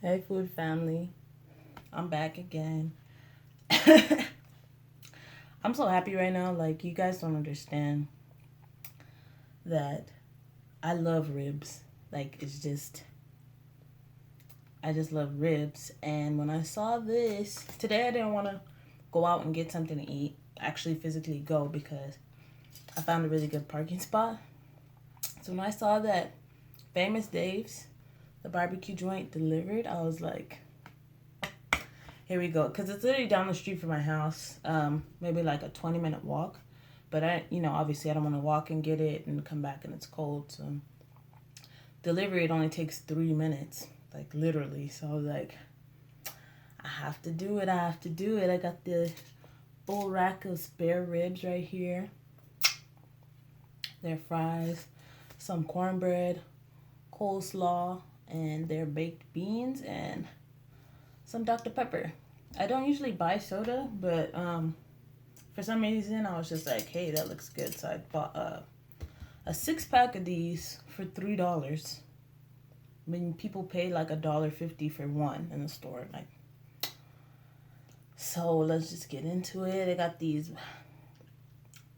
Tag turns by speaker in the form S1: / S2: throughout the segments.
S1: Hey, food family. I'm back again. I'm so happy right now. Like, you guys don't understand that I love ribs. Like, I just love ribs. And when I saw this, today I didn't want to go out and get something to eat, actually physically go, because I found a really good parking spot. So when I saw that Famous Dave's, the barbecue joint, delivered, I was like, here we go. Because it's literally down the street from my house. Maybe like a 20-minute walk. But obviously I don't want to walk and get it and come back and it's cold. So delivery, it only takes 3 minutes. Like, literally. So I was like, I have to do it. I got the full rack of spare ribs right here. Their fries, some cornbread, coleslaw, and their baked beans, and some Dr. Pepper. I don't usually buy soda, but for some reason I was just like, hey, that looks good. So I bought a 6-pack of these for $3. I mean, people pay like $1.50 for one in the store. Like, so let's just get into it. They got these,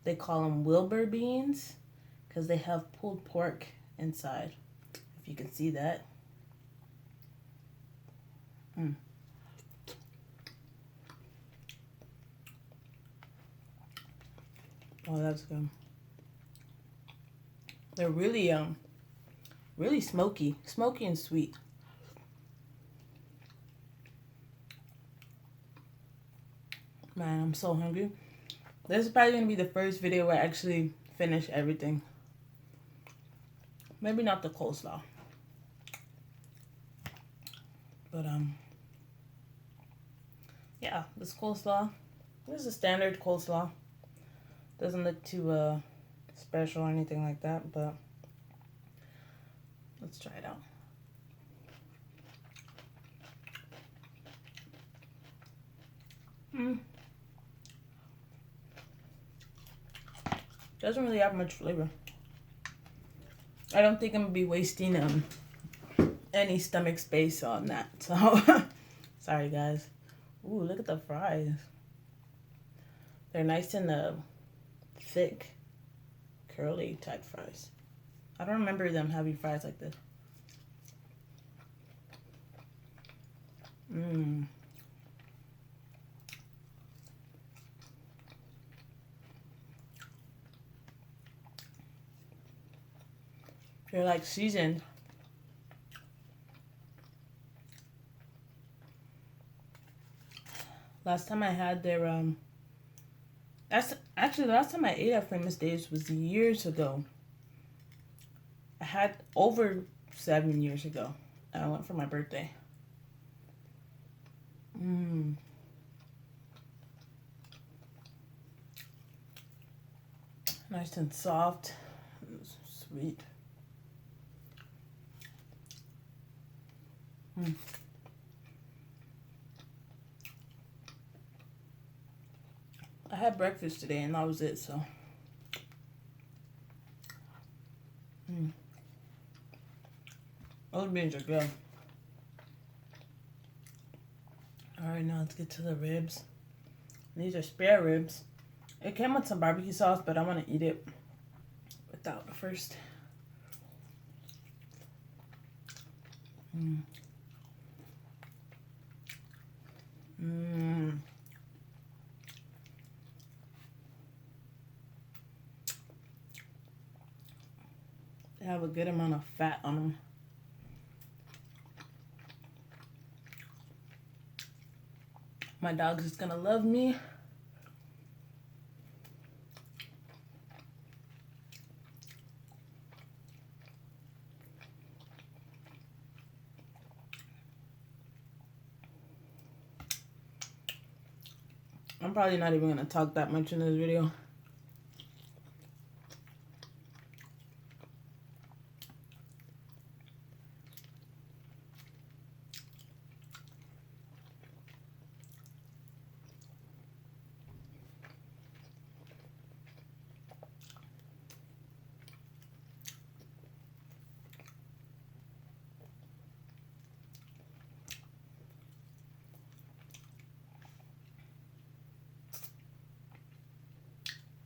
S1: they call them Wilbur beans because they have pulled pork inside. If you can see that. Oh, that's good. They're really really smoky and sweet. Man, I'm so hungry. This is probably gonna be the first video where I actually finish everything. Maybe not the coleslaw, but yeah, this coleslaw. This is a standard coleslaw. Doesn't look too special or anything like that, but let's try it out. Doesn't really have much flavor. I don't think I'm gonna be wasting any stomach space on that. So sorry guys. Ooh, look at the fries. They're nice and thick, curly type fries. I don't remember them having fries like this. They're like seasoned. Last time I had their that's actually the last time I ate at Famous Dave's was years ago. I had over 7 years ago. And I went for my birthday. Nice and soft. Sweet. I had breakfast today and that was it, so. Those beans are good. Alright, now let's get to the ribs. These are spare ribs. It came with some barbecue sauce, but I want to eat it without first. They have a good amount of fat on them. My dog's just gonna love me. I'm probably not even gonna talk that much in this video.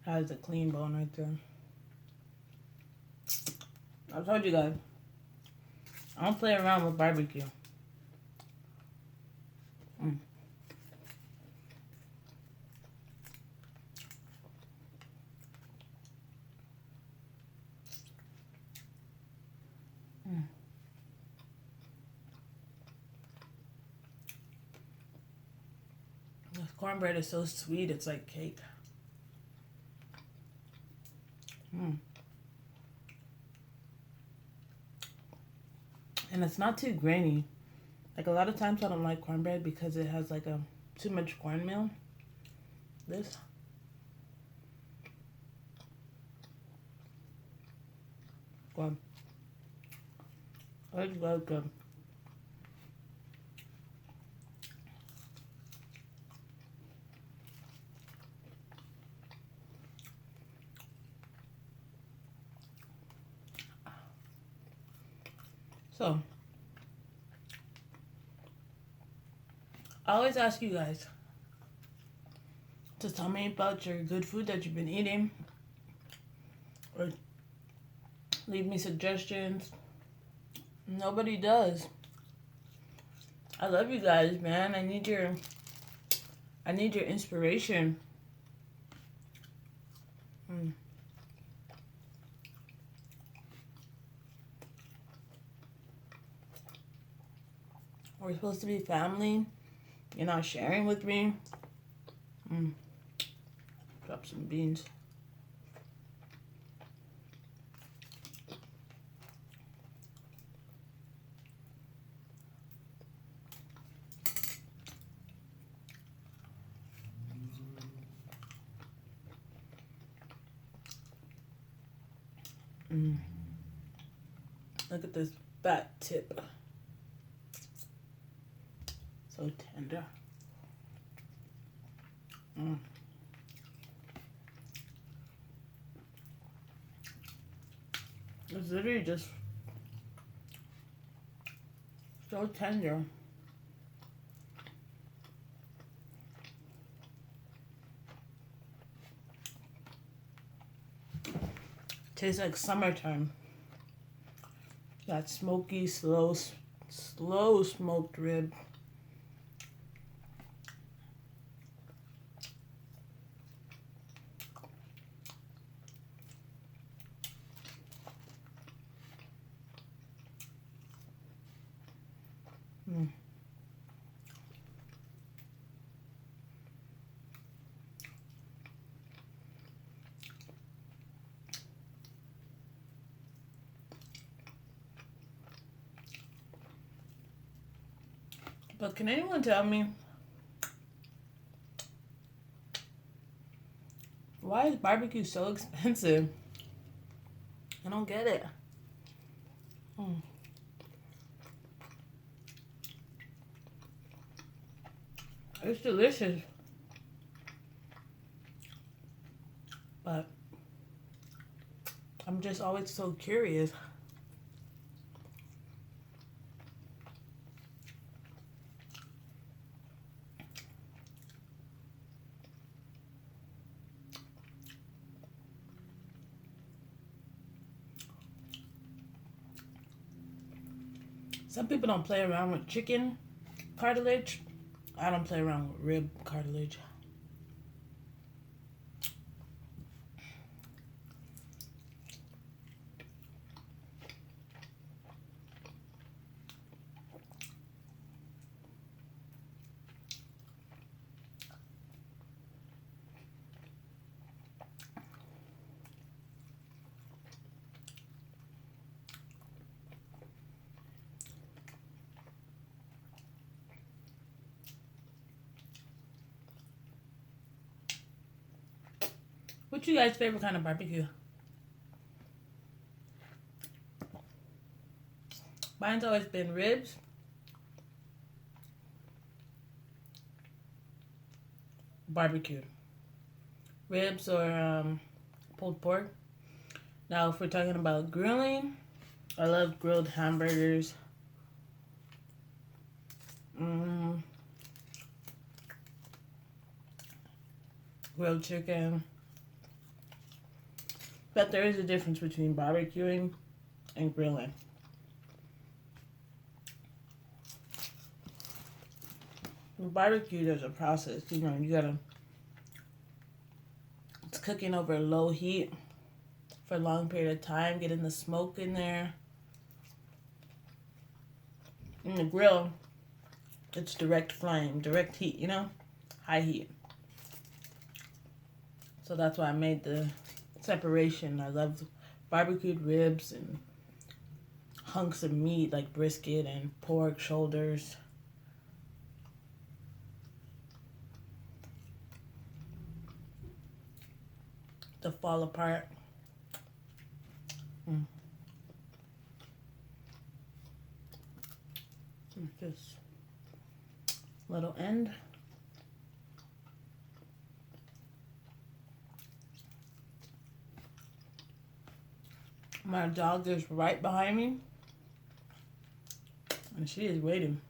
S1: Has a clean bone right there. I told you guys, I don't play around with barbecue. Mm. Mm. This cornbread is so sweet, it's like cake. Mm. And it's not too grainy. Like a lot of times I don't like cornbread because it has like a too much cornmeal. This. Good. It's very good. So, I always ask you guys to tell me about your good food that you've been eating, or leave me suggestions. Nobody does. I love you guys, man. I need your inspiration. Mm. We're supposed to be family. You're not sharing with me. Mm. Drop some beans. Mm. Look at this fat tip. So tender. Mm. It's literally just so tender. Tastes like summertime. That smoky, slow smoked rib. Mm. But can anyone tell me why is barbecue so expensive? I don't get it. Mm. It's delicious. But I'm just always so curious. Some people don't play around with chicken cartilage. I don't play around with rib cartilage. What's you guys' favorite kind of barbecue? Mine's always been ribs, barbecue. Ribs or pulled pork. Now, if we're talking about grilling, I love grilled hamburgers. Grilled chicken. But there is a difference between barbecuing and grilling. With barbecue, there's a process. You know, you gotta, it's cooking over low heat for a long period of time, getting the smoke in there. In the grill, it's direct flame, direct heat, you know, high heat. So that's why I made the separation. I love barbecued ribs and hunks of meat like brisket and pork shoulders. To fall apart. This little end. My dog is right behind me, and she is waiting.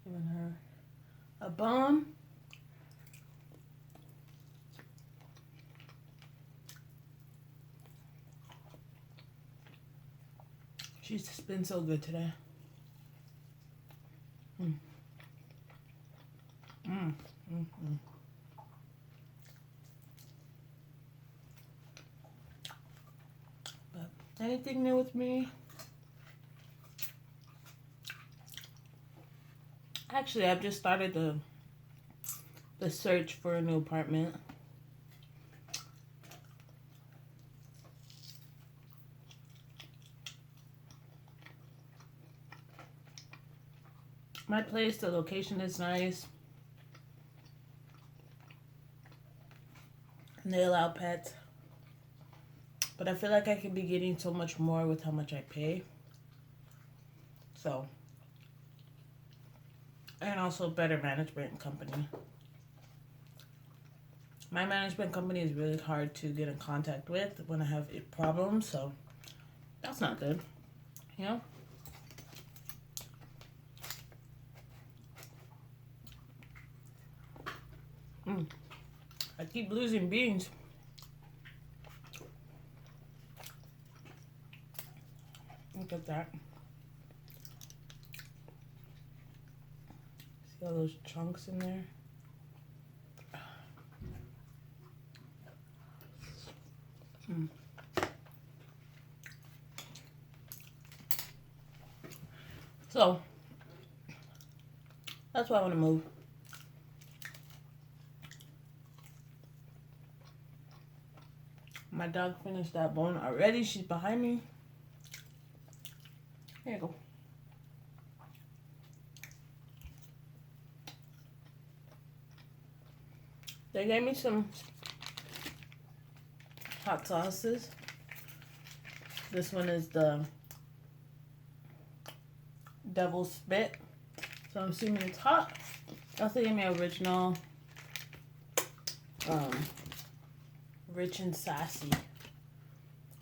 S1: Giving her a bone. She's just been so good today. But anything new with me? Actually, I've just started the search for a new apartment. My place, the location is nice. And they allow pets. But I feel like I could be getting so much more with how much I pay. So. And also better management company. My management company is really hard to get in contact with when I have problems. So that's not good. You know? I keep losing beans. Look at that. See all those chunks in there? So, that's why I want to move. My dog finished that bone already. She's behind me. Here you go. They gave me some hot sauces. This one is the devil's spit. So I'm assuming it's hot. Also gave me original rich and sassy.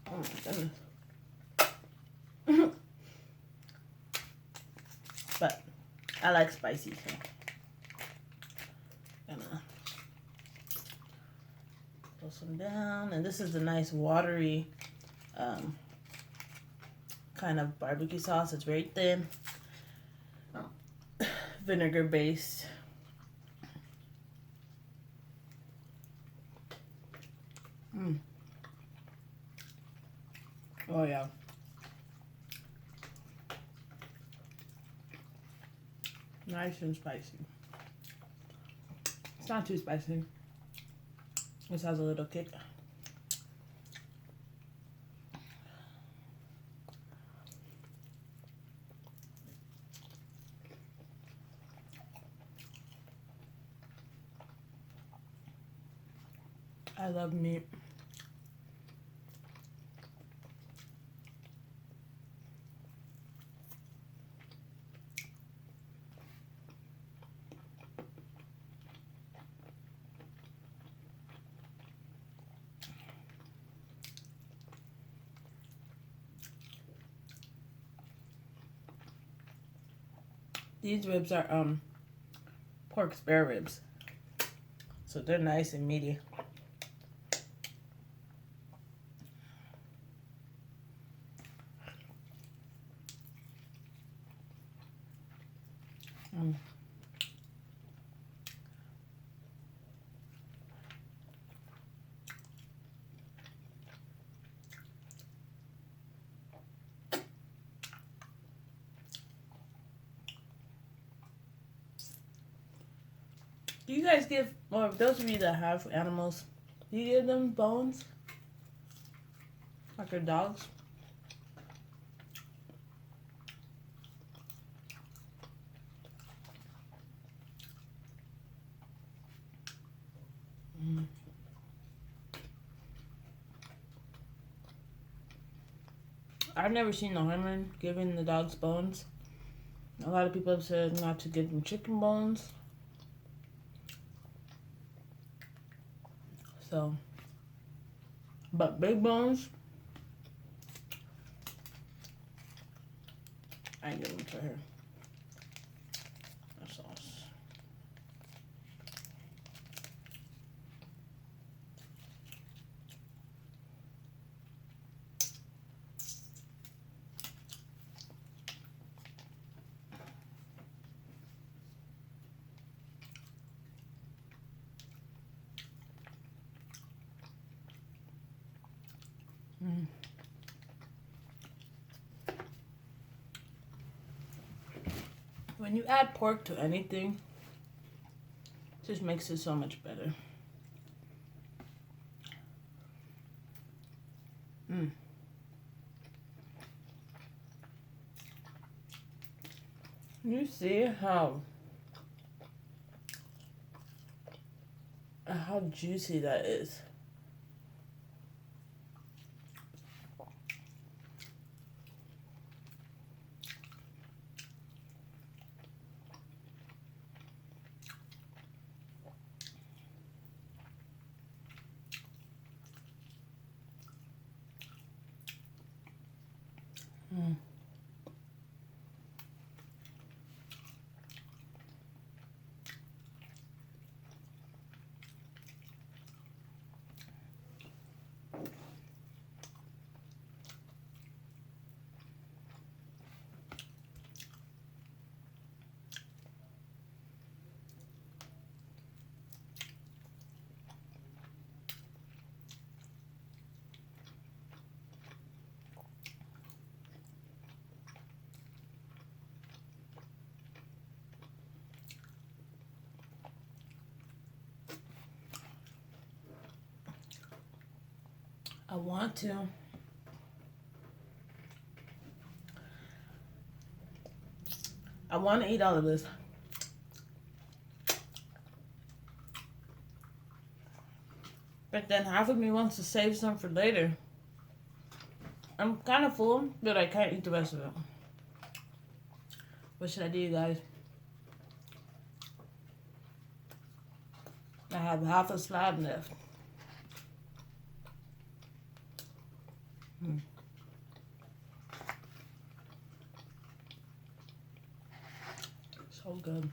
S1: Oh my goodness. But I like spicy, so gonna throw some down. And this is a nice watery kind of barbecue sauce. It's very thin, vinegar based. Oh yeah. Nice and spicy. It's not too spicy. This has a little kick. I love meat. These ribs are pork spare ribs. So they're nice and meaty. Mm. Do you guys give, or those of you that have animals, do you give them bones? Like your dogs? Mm. I've never seen no harm in giving the dogs bones. A lot of people have said not to give them chicken bones. So, but big bones, I ain't giving them to her. That's sauce. Mm. When you add pork to anything, it just makes it so much better. Mm. You see how juicy that is. Mm. I want to. I want to eat all of this. But then half of me wants to save some for later. I'm kind of full, but I can't eat the rest of it. What should I do, you guys? I have half a slab left. Mm. So good.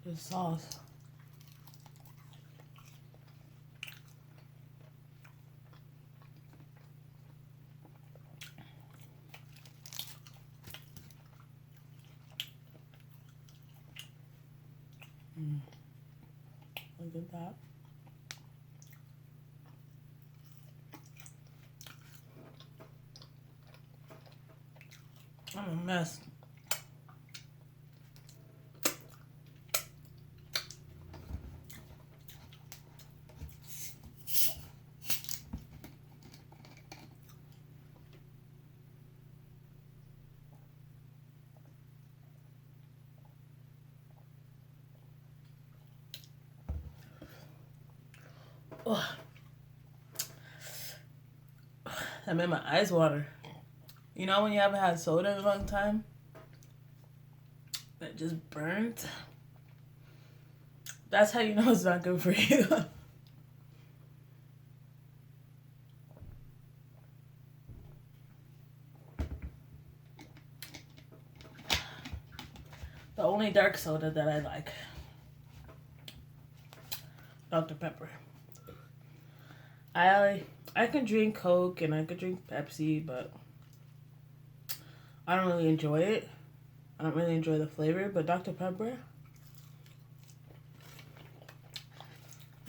S1: This sauce. Mm. Look at that. I'm a mess. Oh. That made my eyes water. You know when you haven't had soda in a long time? That just burnt? That's how you know it's not good for you. The only dark soda that I like. Dr. Pepper. I can drink Coke and I could drink Pepsi, but I don't really enjoy it. I don't really enjoy the flavor, but Dr. Pepper,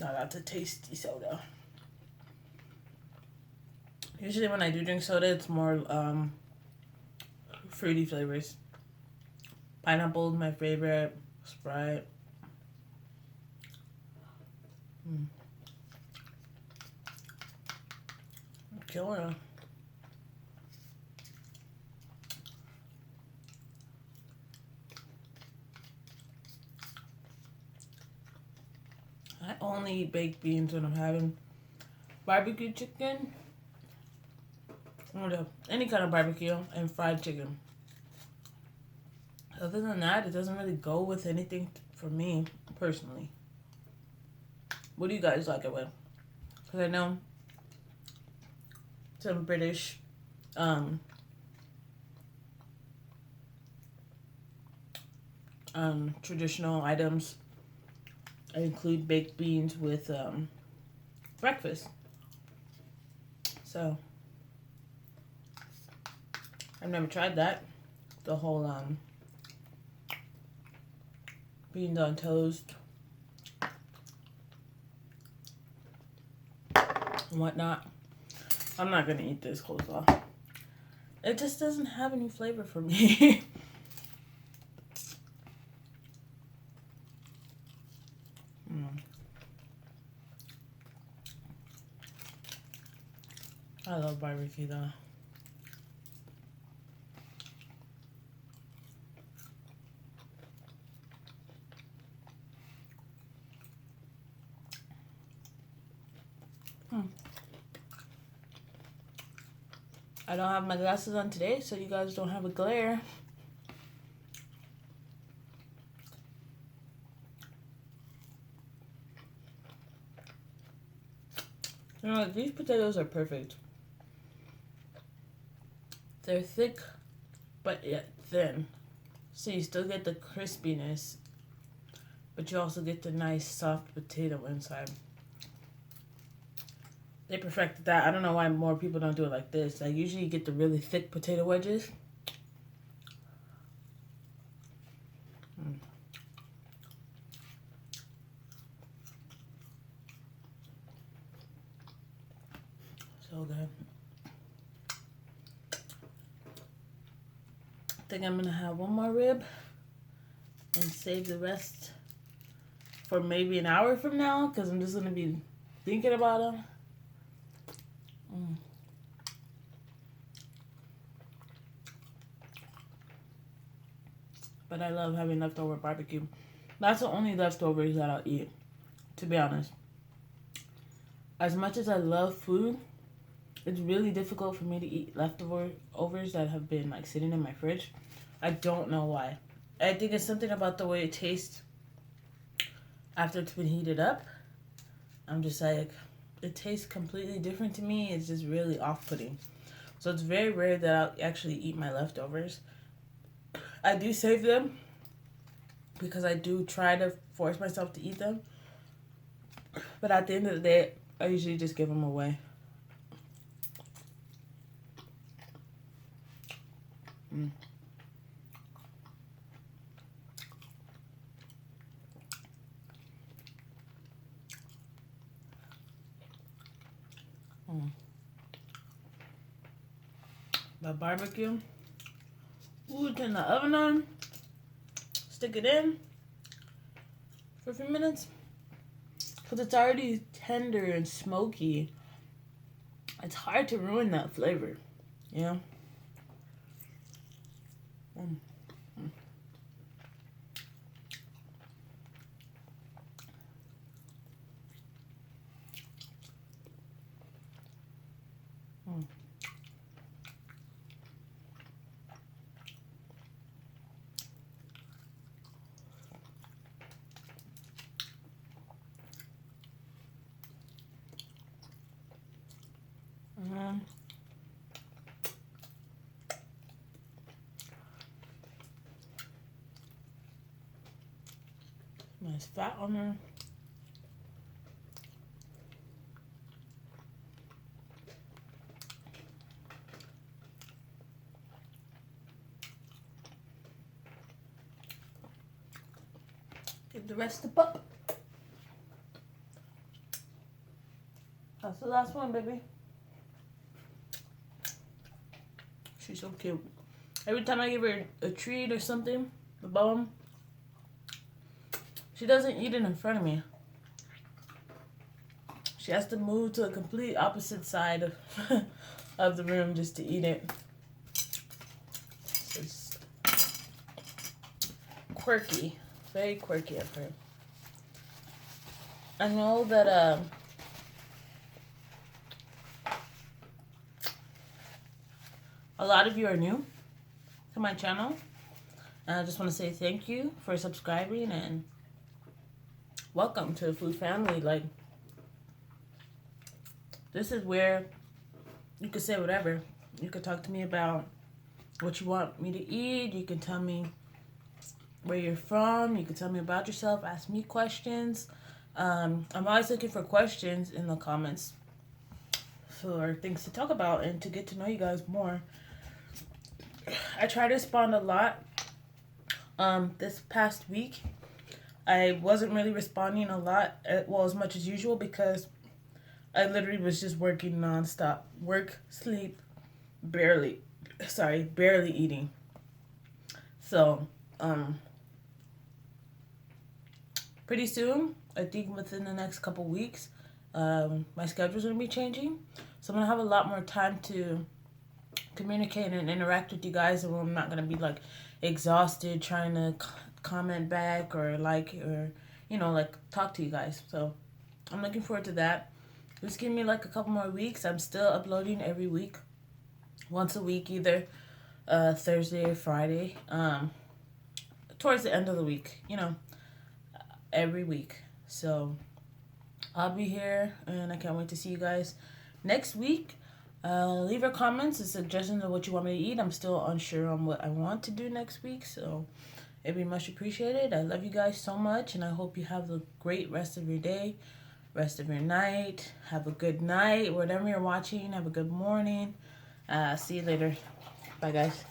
S1: now that's a tasty soda. Usually when I do drink soda, it's more fruity flavors. Pineapple is my favorite. Sprite. Killer. I only eat baked beans when I'm having barbecue chicken. Or any kind of barbecue and fried chicken. Other than that, it doesn't really go with anything for me, personally. What do you guys like it with? Because I know some British traditional items include baked beans with breakfast. So, I've never tried that. The whole beans on toast and whatnot. I'm not gonna eat this coleslaw. It just doesn't have any flavor for me. I love barbecue though. I don't have my glasses on today, so you guys don't have a glare. You know, these potatoes are perfect. They're thick, but yet thin. So you still get the crispiness, but you also get the nice soft potato inside. They perfected that. I don't know why more people don't do it like this. I usually get the really thick potato wedges. So good. I think I'm gonna have one more rib and save the rest for maybe an hour from now, because I'm just gonna be thinking about them. But I love having leftover barbecue. That's the only leftovers that I'll eat, to be honest. As much as I love food, it's really difficult for me to eat leftovers that have been like sitting in my fridge. I don't know why. I think it's something about the way it tastes after it's been heated up. I'm just like, it tastes completely different to me. It's just really off-putting. So it's very rare that I'll actually eat my leftovers. I do save them because I do try to force myself to eat them. But at the end of the day, I usually just give them away. The barbecue. Ooh, turn the oven on. Stick it in for a few minutes. Because it's already tender and smoky. It's hard to ruin that flavor. You know? There's fat on there. Give the rest to pup. That's the last one, baby. She's so cute. Every time I give her a treat or something, the bone, she doesn't eat it in front of me. She has to move to a complete opposite side of, of the room just to eat it. It's quirky. Very quirky of her. I know that a lot of you are new to my channel. And I just want to say thank you for subscribing and welcome to the food family. Like, this is where you could say whatever. You could talk to me about what you want me to eat. You can tell me where you're from. You can tell me about yourself. Ask me questions. I'm always looking for questions in the comments for things to talk about and to get to know you guys more. I try to respond a lot. This past week, I wasn't really responding a lot, well, as much as usual, because I literally was just working nonstop. Work, sleep, barely eating. So, pretty soon, I think within the next couple weeks, my schedule's going to be changing. So I'm going to have a lot more time to communicate and interact with you guys, and I'm not going to be like exhausted trying to comment back or like, or, you know, like talk to you guys. So I'm looking forward to that. Just give me like a couple more weeks. I'm still uploading every week, once a week, either Thursday or Friday, towards the end of the week, you know, every week. So I'll be here, and I can't wait to see you guys next week. Leave your comments and suggestions of what you want me to eat. I'm still unsure on what I want to do next week, so it'd be much appreciated. I love you guys so much, and I hope you have a great rest of your day, rest of your night. Have a good night. Whatever you're watching, have a good morning. See you later. Bye, guys.